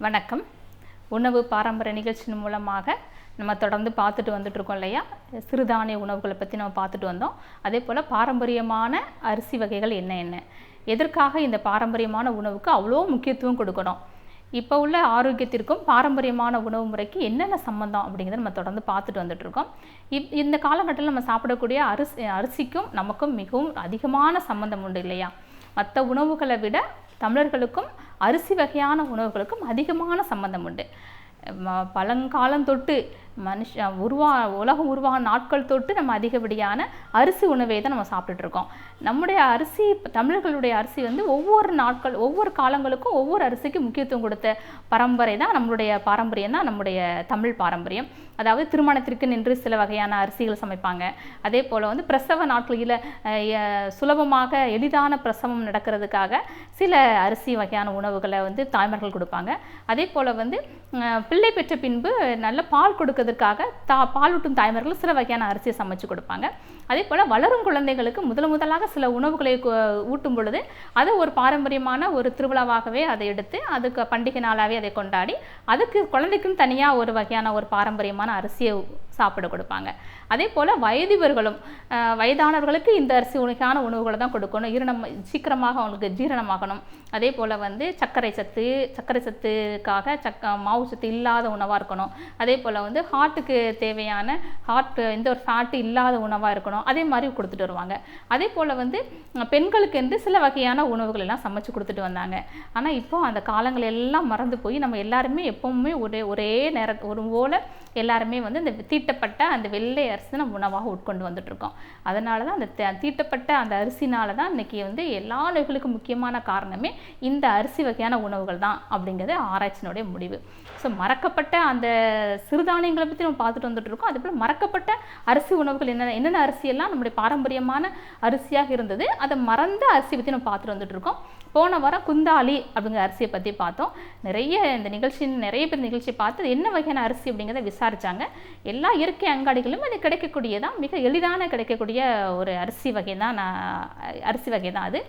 வணக்கம். உணவு பாரம்பரிய நிகழ்ச்சியின் மூலமாக நம்ம தொடர்ந்து பார்த்துட்டு வந்துட்டுருக்கோம் இல்லையா? சிறுதானிய உணவுகளை பற்றி நம்ம பார்த்துட்டு வந்தோம். அதே போல் பாரம்பரியமான அரிசி வகைகள் என்ன, எதற்காக இந்த பாரம்பரியமான உணவுக்கு அவ்வளோ முக்கியத்துவம் கொடுக்கணும், இப்போ உள்ள ஆரோக்கியத்திற்கும் பாரம்பரியமான உணவு முறைக்கு என்னென்ன சம்மந்தம் அப்படிங்கிறத நம்ம தொடர்ந்து பார்த்துட்டு வந்துட்டுருக்கோம். இந்த காலகட்டத்தில் நம்ம சாப்பிடக்கூடிய அரிசிக்கும் நமக்கும் மிகவும் அதிகமான சம்மந்தம் உண்டு இல்லையா? மற்ற உணவுகளை விட தமிழர்களுக்கும் அரிசி வகையான உணவுகளுக்கும் அதிகமான சம்பந்தம் உண்டு. பழங்காலம் தொட்டு உலகம் உருவாக நாட்கள் தொட்டு நம்ம அதிகப்படியான அரிசி உணவை தான் நம்ம சாப்பிட்டுட்ருக்கோம். நம்முடைய அரிசி, தமிழர்களுடைய அரிசி ஒவ்வொரு காலங்களுக்கும் ஒவ்வொரு அரிசிக்கு முக்கியத்துவம் கொடுத்த பரம்பரை தான் நம்மளுடைய பாரம்பரியம் தான் நம்முடைய தமிழ் பாரம்பரியம். அதாவது திருமணத்திற்கு நின்று சில வகையான அரிசிகள் சமைப்பாங்க. அதே போல் பிரசவ நாட்களில் சுலபமாக எளிதான பிரசவம் நடக்கிறதுக்காக சில அரிசி வகையான உணவுகளை தாய்மார்கள் கொடுப்பாங்க. அதே போல் பிள்ளை பெற்ற பின்பு நல்ல பால் கொடுக்கறதுக்காக பாலூட்டும் தாய்மார்கள் சில வகையான அரிசியை சமைச்சு கொடுப்பாங்க. அதே போல் வளரும் குழந்தைகளுக்கு முதலாக சில உணவுகளை ஊட்டும் பொழுது அதை ஒரு பாரம்பரியமான ஒரு திருவிழாவாகவே அதை எடுத்து அதுக்கு பண்டிகை நாளாகவே அதை கொண்டாடி அதுக்கு குழந்தைக்கும் தனியாக ஒரு வகையான ஒரு பாரம்பரியமான அரிசியை சாப்பிட கொடுப்பாங்க. அதே போல் வயதானவர்களுக்கு இந்த அரிசி வகையான உணவுகளை தான் கொடுக்கணும், சீக்கிரமாக அவங்களுக்கு ஜீரணமாகணும். அதே போல் சர்க்கரை சத்துக்காக மாவு சத்து இல்லாத உணவாக இருக்கணும். அதே போல் ஹார்ட்டுக்கு தேவையான எந்த ஒரு ஃபேட்டு இல்லாத உணவாக இருக்கணும். அதே மாதிரி கொடுத்துட்டு வருவாங்க. அதே போல் பெண்களுக்கு என்று சில வகையான உணவுகள் எல்லாம் சமைச்சு கொடுத்துட்டு வந்தாங்க. ஆனால் இப்போ அந்த காலங்கள் எல்லாம் மறந்து போய் நம்ம எல்லாருமே எப்பவுமே ஒரே ஒரு போல் எல்லாருமே இந்த தீட்டப்பட்ட அந்த வெள்ளை அரிசி நம்ம உணவாக உட்கொண்டு வந்துட்டுருக்கோம். அதனால தான் அந்த தீட்டப்பட்ட அந்த அரிசினால தான் இன்றைக்கி எல்லா நோய்களுக்கும் முக்கியமான காரணமே இந்த அரிசி வகையான உணவுகள் தான் அப்படிங்கிறது ஆராய்ச்சியினுடைய முடிவு. ஸோ மறக்கப்பட்ட அந்த சிறுதானியங்களை பற்றி நம்ம பார்த்துட்டு வந்துட்டுருக்கோம். அதே போல் மறக்கப்பட்ட அரிசி உணவுகள் என்னென்ன அரிசியெல்லாம் நம்முடைய பாரம்பரியமான அரிசியாக இருந்தது, அதை மறந்த அரிசி பற்றி நம்ம பார்த்துட்டு வந்துட்டுருக்கோம். போன வாரம் குந்தாளி அப்படிங்கிற அரிசியை பற்றி பார்த்தோம். நிறைய பேர் நிகழ்ச்சியை பார்த்து என்ன வகையான அரிசி அப்படிங்கிறத விசாரித்தாங்க. எல்லா இயற்கை அங்காடிகளும் அது கிடைக்கக்கூடியதான், மிக எளிதான கிடைக்கக்கூடிய ஒரு அரிசி வகை தான் அது.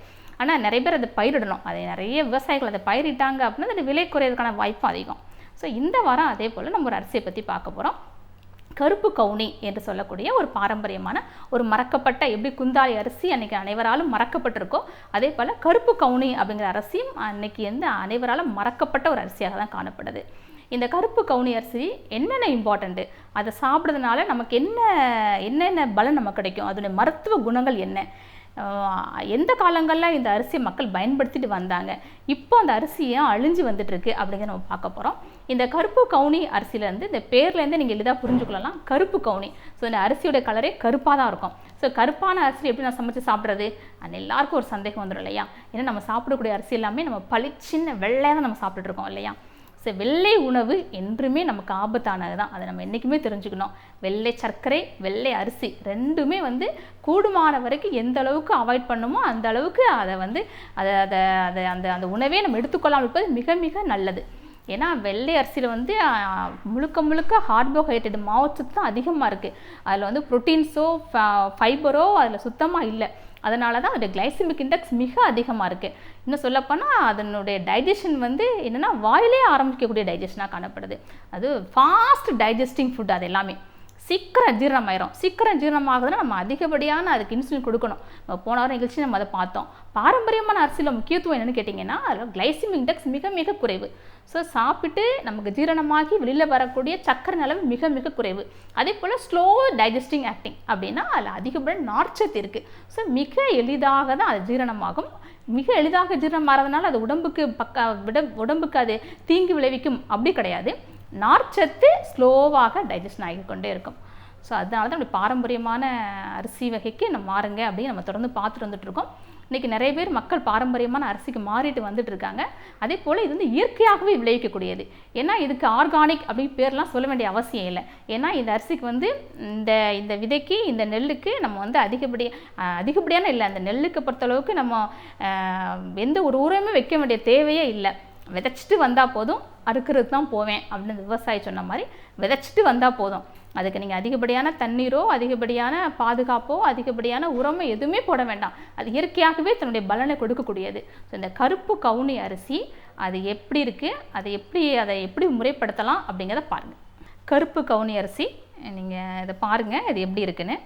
ஆனால் நிறைய பேர் அதை பயிரிடணும், அதை நிறைய விவசாயிகள் அதை பயிரிட்டாங்க அப்படின்னா அது விலை குறையிறதுக்கான வாய்ப்பு அதிகம். ஸோ இந்த வாரம் அதே போல் நம்ம ஒரு அரிசியை பற்றி பார்க்க போகிறோம். கருப்பு கவுனி என்று சொல்லக்கூடிய ஒரு பாரம்பரியமான ஒரு மறக்கப்பட்ட, எப்படி குந்தாளி அரிசி அன்றைக்கி அனைவராலும் மறக்கப்பட்டிருக்கோ அதே போல் கருப்பு கவுனி அப்படிங்கிற அரிசியும் அன்றைக்கி அனைவராலும் மறக்கப்பட்ட ஒரு அரிசியாக தான் காணப்படுது. இந்த கருப்பு கவுனி அரிசி என்னென்ன இம்பார்ட்டண்ட்டு, அதை சாப்பிட்றதுனால நமக்கு என்னென்ன பலன் நமக்கு கிடைக்கும், அதனுடைய மருத்துவ குணங்கள் என்ன, எந்த காலங்களில் இந்த அரிசியை மக்கள் பயன்படுத்திட்டு வந்தாங்க, இப்போ அந்த அரிசியை அழிஞ்சு வந்துட்டுருக்கு அப்படிங்கிறத நம்ம பார்க்க போகிறோம். இந்த கருப்பு கவுனி அரிசியிலேருந்து, இந்த பேர்லேருந்து நீங்கள் எளிதாக புரிஞ்சுக்கலாம், கருப்பு கவுனி. ஸோ இந்த அரிசியோட கலரே கருப்பாக தான் இருக்கும். ஸோ கருப்பான அரிசி எப்படி நான் சமைச்சு சாப்பிட்றது, அது எல்லாருக்கும் ஒரு சந்தேகம் வந்துடும் இல்லையா? ஏன்னா நம்ம சாப்பிடக்கூடிய அரிசி எல்லாமே நம்ம பளிச்சின்ன வெள்ளையாக தான் நம்ம சாப்பிட்டுருக்கோம் இல்லையா? ஸோ வெள்ளை உணவு என்றுமே நமக்கு ஆபத்தானது தான், அதை நம்ம என்றைக்குமே தெரிஞ்சுக்கணும். வெள்ளை சர்க்கரை, வெள்ளை அரிசி ரெண்டுமே கூடுமான வரைக்கும் எந்த அளவுக்கு அவாய்ட் பண்ணுமோ அந்த அளவுக்கு அந்த உணவே நம்ம எடுத்துக்கொள்ளாமல் இருப்பது மிக மிக நல்லது. ஏன்னா வெள்ளை அரிசியில் முழுக்க கார்போஹைட்ரேட், மாவுச்சத்து தான் அதிகமாக இருக்குது. அதில் ப்ரோட்டீன்ஸோ ஃபைபரோ அதில் சுத்தமாக இல்லை. அதனால தான் அதோடைய கிளைசிமிக் இண்டெக்ஸ் மிக அதிகமாக இருக்குது. இன்னும் சொல்லப்போனால் அதனுடைய டைஜஷன் என்னென்னா வாயிலே ஆரம்பிக்கக்கூடிய டைஜஷனாக காணப்படுது. அது ஃபாஸ்ட் டைஜஸ்டிங் ஃபுட், அது எல்லாமே சீக்கிரம் ஜீரணமாயிரும். சீக்கிரம் ஜீரணமாகுதுன்னா நம்ம அதிகப்படியான அதுக்கு இன்சுலின் கொடுக்கணும். போன வாரம் நிகழ்ச்சி நம்ம அதை பார்த்தோம். பாரம்பரியமான அரிசியில் முக்கியத்துவம் என்னென்னு கேட்டிங்கன்னா அதில் கிளைசிமிக் இண்டெக்ஸ் மிக மிக குறைவு. ஸோ சாப்பிட்டு நமக்கு ஜீரணமாகி வெளியில் வரக்கூடிய சக்கரை அளவு மிக மிக குறைவு. அதே போல் ஸ்லோ டைஜஸ்டிங் ஆக்டிங் அப்படின்னா அதில் அதிகப்படியான நார்ச்சத்து இருக்குது. ஸோ மிக எளிதாக தான் அது ஜீரணமாகும். மிக எளிதாக ஜீரணமாகிறதுனால அது உடம்புக்கு அது தீங்கு விளைவிக்கும் அப்படி கிடையாது. நார்ச்சத்து ஸ்லோவாக டைஜஷன் ஆகிக்கொண்டே இருக்கும். ஸோ அதனால தான் அப்படி பாரம்பரியமான அரிசி வகைக்கு நம்ம மாறுங்க அப்படின்னு நம்ம தொடர்ந்து பார்த்துட்டு வந்துட்டுருக்கோம். இன்றைக்கி நிறைய பேர் மக்கள் பாரம்பரியமான அரிசிக்கு மாறிட்டு வந்துட்டு இருக்காங்க. அதே போல் இது இயற்கையாகவே விளைவிக்கக்கூடியது. ஏன்னா இதுக்கு ஆர்கானிக் அப்படின்னு பேர்லாம் சொல்ல வேண்டிய அவசியம் இல்லை. ஏன்னா இந்த அரிசிக்கு இந்த விதைக்கு, இந்த நெல்லுக்கு நம்ம அதிகப்படியான இல்லை, அந்த நெல்லுக்கு பொறுத்தளவுக்கு நம்ம எந்த ஒரு உரமே வைக்க வேண்டிய தேவையே இல்லை. விதைச்சிட்டு வந்தால் போதும், அறுக்கிறது தான் போவேன் அப்படின்னு விவசாயி சொன்ன மாதிரி விதைச்சிட்டு வந்தால் போதும். அதுக்கு நீங்கள் அதிகப்படியான தண்ணீரோ, அதிகப்படியான பாதுகாப்போ, அதிகப்படியான உரமோ எதுவுமே போட வேண்டாம். அது இயற்கையாகவே தன்னுடைய பலனை கொடுக்கக்கூடியது. ஸோ இந்த கருப்பு கவுனி அரிசி அது எப்படி இருக்குது, அதை எப்படி முறைப்படுத்தலாம் அப்படிங்கிறத பாருங்கள். கருப்பு கவுனி அரிசி நீங்கள் இதை பாருங்கள், இது எப்படி இருக்குன்னு.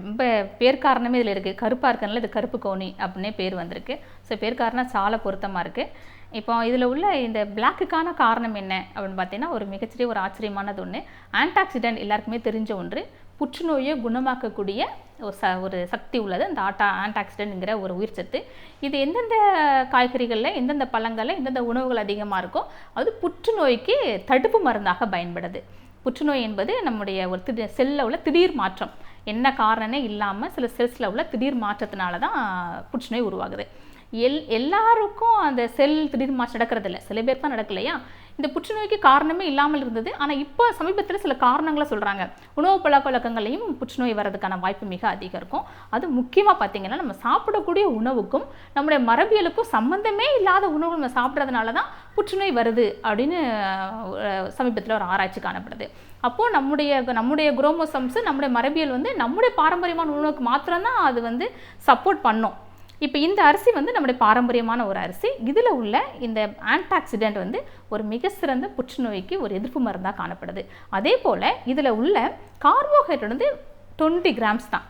ரொம்ப பேர் காரணமே இதில் இருக்குது. கருப்பாக இருக்கனால இது கருப்பு கவுனி அப்படின்னே பேர் வந்திருக்கு. ஸோ பேர் காரணம் சால பொருத்தமாக இருக்குது. இப்போ இதில் உள்ள இந்த பிளாக்குக்கான காரணம் என்ன அப்படின்னு பார்த்தீங்கன்னா, ஒரு மிகச்சிறிய ஒரு ஆச்சரியமானது ஒன்று. ஆன்டாக்சிடென்ட் எல்லாருக்குமே தெரிஞ்ச ஒன்று. புற்றுநோயை குணமாக்கக்கூடிய ஒரு சக்தி உள்ளது அந்த ஆன்டாக்சிடென்ட்ங்கிற ஒரு உயிர் சத்து. இது எந்தெந்த காய்கறிகளில், எந்தெந்த பழங்களில், எந்தெந்த உணவுகள் அதிகமாக இருக்கோ அது புற்றுநோய்க்கு தடுப்பு மருந்தாக பயன்படுது. புற்றுநோய் என்பது நம்முடைய ஒரு செல்லில் உள்ள திடீர் மாற்றம், என்ன காரணமே இல்லாமல் சில செல்ஸில் உள்ள திடீர் மாற்றத்தினால தான் புற்றுநோய் உருவாகுது. எல்லாருக்கும் அந்த செல் திடீர் மாற்றம் நடக்கிறது இல்லை, சில பேர் தான் நடக்கலையா. இந்த புற்றுநோய்க்கு காரணமே இல்லாமல் இருந்தது. ஆனால் இப்போ சமீபத்தில் சில காரணங்களை சொல்கிறாங்க. உணவு பழக்க வழக்கங்களையும் புற்றுநோய் வர்றதுக்கான வாய்ப்பு மிக அதிகம் இருக்கும். அது முக்கியமாக பார்த்திங்கன்னா, நம்ம சாப்பிடக்கூடிய உணவுக்கும் நம்முடைய மரபியலுக்கும் சம்மந்தமே இல்லாத உணவு நம்ம சாப்பிட்றதுனால தான் புற்றுநோய் வருது அப்படின்னு சமீபத்தில் ஒரு ஆராய்ச்சி காணப்படுது. அப்போது நம்முடைய குரோமோசோம்ஸு, நம்முடைய மரபியல் வந்து நம்முடைய பாரம்பரியமான உணவுக்கு மாத்திரம்தான் அது சப்போர்ட் பண்ணும். இப்போ இந்த அரிசி நம்முடைய பாரம்பரியமான ஒரு அரிசி. இதில் உள்ள இந்த ஆன்டாக்சிடென்ட் ஒரு மிக சிறந்த புற்றுநோய்க்கு ஒரு எதிர்ப்பு மருந்தாக காணப்படுது. அதே போல் இதில் உள்ள கார்போஹைட்ரேட் 20 கிராம்ஸ் தான்.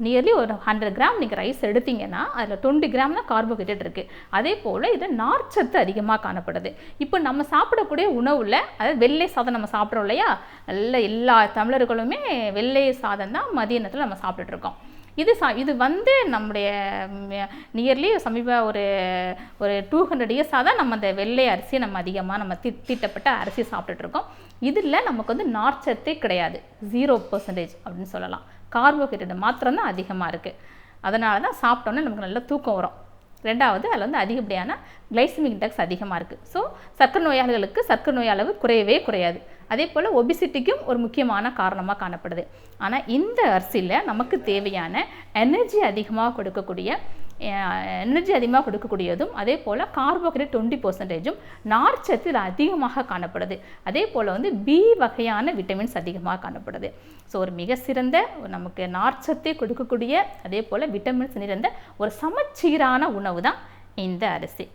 நியர்லி ஒரு 100 கிராம் நீங்கள் ரைஸ் எடுத்தீங்கன்னா அதில் 20 கிராம் தான் கார்போஹைட்ரேட் இருக்குது. அதே போல் இதில் நார்ச்சத்து அதிகமாக காணப்படுது. இப்போ நம்ம சாப்பிடக்கூடிய உணவில், அதாவது வெள்ளை சாதம் நம்ம சாப்பிட்றோம் இல்லையா, எல்லா தமிழர்களுமே வெள்ளை சாதம் தான் மதிய நேரத்தில் நம்ம சாப்பிட்டுட்ருக்கோம். இது நம்முடைய நியர்லி ஒரு 200 இயர்ஸாக தான் நம்ம அந்த வெள்ளை அரிசியை நம்ம அதிகமாக தீட்டப்பட்ட அரிசி சாப்பிட்டுட்ருக்கோம். இதில் நமக்கு நார்ச்சத்தே கிடையாது, 0% அப்படின்னு சொல்லலாம். கார்போஹைட்ரேட் மாத்திரம்தான் அதிகமாக இருக்குது. அதனால தான் சாப்பிட்டோன்னே நமக்கு நல்ல தூக்கம் வரும். ரெண்டாவது, அதில் அதிகப்படியான கிளைசமிக் இண்டெக்ஸ் அதிகமாக இருக்குது. ஸோ சர்க்கரை நோயாளிகளுக்கு சர்க்கரை நோய் அளவு குறையவே குறையாது. அதே போல் ஒபிசிட்டிக்கும் ஒரு முக்கியமான காரணமாக காணப்படுது. ஆனால் இந்த அரிசியில் நமக்கு தேவையான எனர்ஜி அதிகமாக கொடுக்கக்கூடியதும், அதே போல் கார்போஹைட்ரேட் 20%, நார்ச்சத்து இதில் அதிகமாக காணப்படுது. அதே போல் பி வகையான விட்டமின்ஸ் அதிகமாக காணப்படுது. ஸோ ஒரு மிக சிறந்த நமக்கு நார்ச்சத்தை கொடுக்கக்கூடிய, அதே போல் விட்டமின்ஸ் நிறைந்த ஒரு சமச்சீரான உணவு தான் இந்த அரிசி.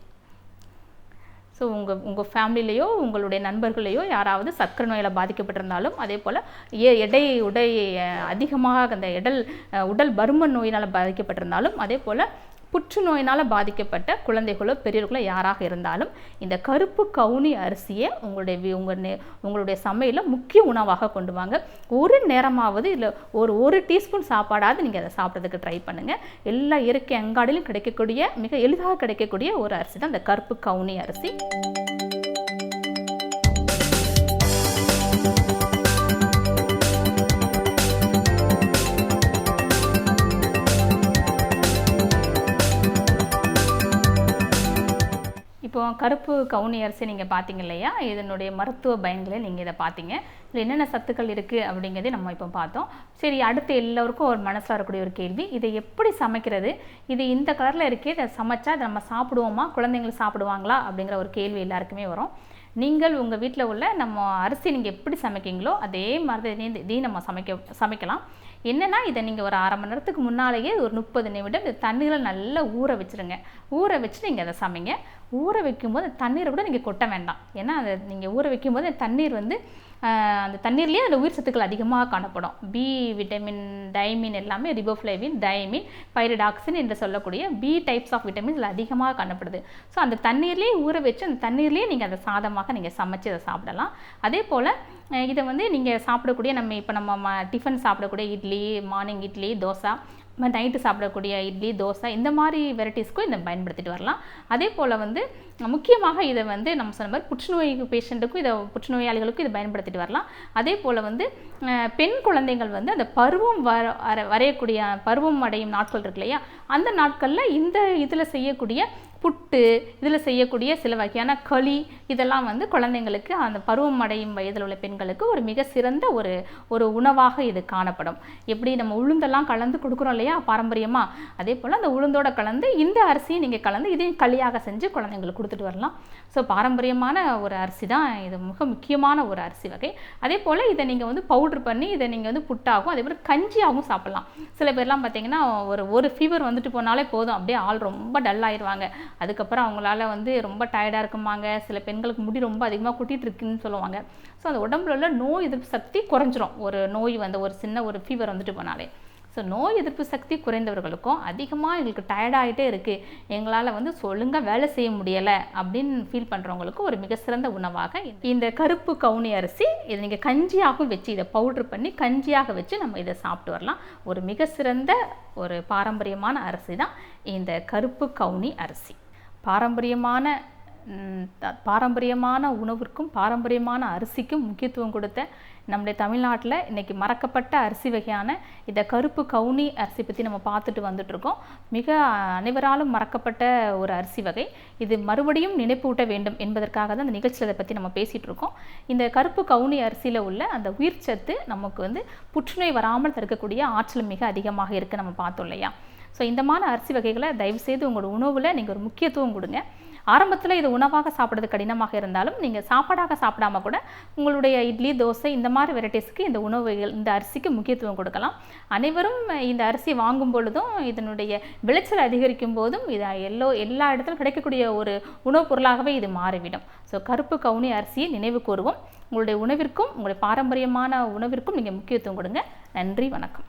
ஸோ உங்கள் ஃபேமிலிலேயோ உங்களுடைய நண்பர்களையோ யாராவது சர்க்கரை நோயில் பாதிக்கப்பட்டிருந்தாலும், அதே போல் அதிகமாக அந்த உடல் பருமன் நோயினால் பாதிக்கப்பட்டிருந்தாலும், அதே போல் புற்றுநோயினால் பாதிக்கப்பட்ட குழந்தைகளோ பெரியவர்களோ யாராக இருந்தாலும் இந்த கருப்பு கவுனி அரிசியை உங்களுடைய சமையலில் முக்கிய உணவாக கொண்டு வாங்க. ஒரு நேரமாவது இல்லை ஒரு டீஸ்பூன் சாப்பாடாவது நீங்கள் அதை சாப்பிட்றதுக்கு ட்ரை பண்ணுங்கள். எல்லா இயற்கை அங்காடியிலும் கிடைக்கக்கூடிய, மிக எளிதாக கிடைக்கக்கூடிய ஒரு அரிசி தான் இந்த கருப்பு கவுனி அரிசி. இப்போ கருப்பு கவுனி அரிசி நீங்கள் பார்த்தீங்க இல்லையா, இதனுடைய மருத்துவ பயன்களை நீங்கள் இதை பார்த்தீங்க. இதில் என்னென்ன சத்துக்கள் இருக்குது அப்படிங்கிறதே நம்ம இப்போ பார்த்தோம். சரி, அடுத்து எல்லோருக்கும் ஒரு மனசில் வரக்கூடிய ஒரு கேள்வி, இதை எப்படி சமைக்கிறது? இது இந்த கலரில் இருக்கே, இதை சமைச்சா இதை நம்ம சாப்பிடுவோமா, குழந்தைங்களை சாப்பிடுவாங்களா அப்படிங்கிற ஒரு கேள்வி எல்லாருக்குமே வரும். நீங்கள் உங்கள் வீட்டில் உள்ள நம்ம அரிசி நீங்கள் எப்படி சமைக்கிங்களோ அதே மாதிரி இதையும் நம்ம சமைக்கலாம். என்னென்னா, இதை நீங்கள் ஒரு 1/2 மணி நேரத்துக்கு முன்னாலேயே ஒரு 30 நிமிடம் இந்த தண்ணீரில் நல்லா ஊற வச்சுருங்க. ஊற வச்சு நீங்கள் அதை சமைங்க. ஊற வைக்கும்போது தண்ணீரை கூட நீங்கள் கொட்ட வேண்டாம். ஏன்னா அதை நீங்கள் ஊற வைக்கும்போது தண்ணீர் அந்த தண்ணீர்லேயே அந்த உயிர் சத்துக்கள் அதிகமாக காணப்படும். பி விட்டமின், டைமின் எல்லாமே, ரிபோஃப்ளேவின், டைமின், பைரிடாக்சின் என்று சொல்லக்கூடிய பி டைப்ஸ் ஆஃப் விட்டமின்ஸ் இதில் அதிகமாக காணப்படுது. ஸோ அந்த தண்ணீர்லேயே ஊற வச்சு அந்த தண்ணீர்லேயே நீங்கள் அதை சாதமாக நீங்கள் சமைச்சு அதை சாப்பிடலாம். அதே போல் இதை நீங்கள் சாப்பிடக்கூடிய நம்ம டிஃபன் சாப்பிடக்கூடிய இட்லி, மார்னிங் இட்லி, தோசை, நைட்டு சாப்பிடக்கூடிய இட்லி, தோசை, இந்த மாதிரி வெரைட்டிஸ்க்கும் இதை பயன்படுத்திட்டு வரலாம். அதே போல் முக்கியமாக இதை நம்ம சொன்ன மாதிரி புற்றுநோய் பேஷண்ட்டுக்கும் புற்றுநோயாளிகளுக்கும் இதை பயன்படுத்திட்டு வரலாம். அதே போல் பெண் குழந்தைகள் அந்த பருவம் அடையும் நாட்கள் இருக்கு இல்லையா, அந்த நாட்களில் இதில் செய்யக்கூடிய புட்டு, இதில் செய்யக்கூடிய சில வகையான களி, இதெல்லாம் வந்து குழந்தைங்களுக்கு அந்த பருவம் அடையும் வயதில் உள்ள பெண்களுக்கு ஒரு மிக சிறந்த ஒரு உணவாக இது காணப்படும். எப்படி நம்ம உளுந்தெல்லாம் கலந்து கொடுக்குறோம் இல்லையா பாரம்பரியமாக, அதே போல் அந்த உளுந்தோட கலந்து இந்த அரிசியை நீங்கள் கலந்து இதையும் களியாக செஞ்சு குழந்தைங்களுக்கு கொடுத்துட்டு வரலாம். ஸோ பாரம்பரியமான ஒரு அரிசி தான் இது, மிக முக்கியமான ஒரு அரிசி வகை. அதே போல் இதை நீங்கள் வந்து பவுட்ரு பண்ணி இதை நீங்கள் வந்து புட்டாகும், அதே போல் கஞ்சியாகவும் சாப்பிட்லாம். சில பேர்லாம் பார்த்தீங்கன்னா ஒரு ஃபீவர் வந்துட்டு போனாலே போதும், அப்படியே ஆள் ரொம்ப டல் ஆயிடுவாங்க. அதுக்கப்புறம் அவங்களால வந்து ரொம்ப டயர்டாக இருக்குமாங்க. சில பெண்களுக்கு முடி ரொம்ப அதிகமாக கொட்டிகிட்டு இருக்குன்னு சொல்லுவாங்க. ஸோ அந்த உடம்புல உள்ள நோய் எதிர்ப்பு சக்தி குறைஞ்சிரும், ஒரு நோய் வந்து ஒரு சின்ன ஒரு ஃபீவர் வந்துட்டு போனாலே. ஸோ நோய் எதிர்ப்பு சக்தி குறைந்தவர்களுக்கும் அதிகமாக எங்களுக்கு டயர்டாகிட்டே இருக்குது, எங்களால் வந்து ஒழுங்காக வேலை செய்ய முடியலை அப்படின்னு ஃபீல் பண்ணுறவங்களுக்கு ஒரு மிக சிறந்த உணவாக இந்த கருப்பு கவுனி அரிசி, இதை நீங்கள் கஞ்சியாகவும் வச்சு இதை பவுட்ரு பண்ணி கஞ்சியாக வச்சு நம்ம இதை சாப்பிட்டு வரலாம். ஒரு மிக சிறந்த ஒரு பாரம்பரியமான அரிசி தான் இந்த கருப்பு கவுனி அரிசி. பாரம்பரியமான உணவிற்கும் பாரம்பரியமான அரிசிக்கும் முக்கியத்துவம் கொடுத்த நம்முடைய தமிழ்நாட்டில் இன்றைக்கி மறக்கப்பட்ட அரிசி வகையான இந்த கருப்பு கவுனி அரிசி பற்றி நம்ம பார்த்துட்டு வந்துட்ருக்கோம். மிக அனைவராலும் மறக்கப்பட்ட ஒரு அரிசி வகை. இது மறுபடியும் நினைப்பூட்ட வேண்டும் என்பதற்காக தான் இந்த நிகழ்ச்சியில் அதை பற்றி நம்ம பேசிகிட்டு இருக்கோம். இந்த கருப்பு கவுனி அரிசியில் உள்ள அந்த உயிர் சத்து நமக்கு வந்து புற்றுநோய் வராமல் தடுக்கக்கூடிய ஆற்றல் மிக அதிகமாக இருக்குது, நம்ம பார்த்தோம் இல்லையா. ஸோ இந்த மாதிரி அரிசி வகைகளை தயவுசெய்து உங்களோட உணவில் நீங்கள் ஒரு முக்கியத்துவம் கொடுங்க. ஆரம்பத்தில் இது உணவாக சாப்பிட்றது கடினமாக இருந்தாலும் நீங்கள் சாப்பாடாக சாப்பிடாம கூட உங்களுடைய இட்லி, தோசை இந்த மாதிரி வெரைட்டிஸ்க்கு இந்த உணவுகள், இந்த அரிசிக்கு முக்கியத்துவம் கொடுக்கலாம். அனைவரும் இந்த அரிசி வாங்கும் பொழுதும் இதனுடைய விளைச்சல் அதிகரிக்கும் போதும் இது எல்லா இடத்திலும் கிடைக்கக்கூடிய ஒரு உணவுப் பொருளாகவே இது மாறிவிடும். ஸோ கருப்பு கவுனி அரிசியை நினைவு கூறுவோம். உங்களுடைய உணவிற்கும், உங்களுடைய பாரம்பரியமான உணவிற்கும் நீங்கள் முக்கியத்துவம் கொடுங்க. நன்றி, வணக்கம்.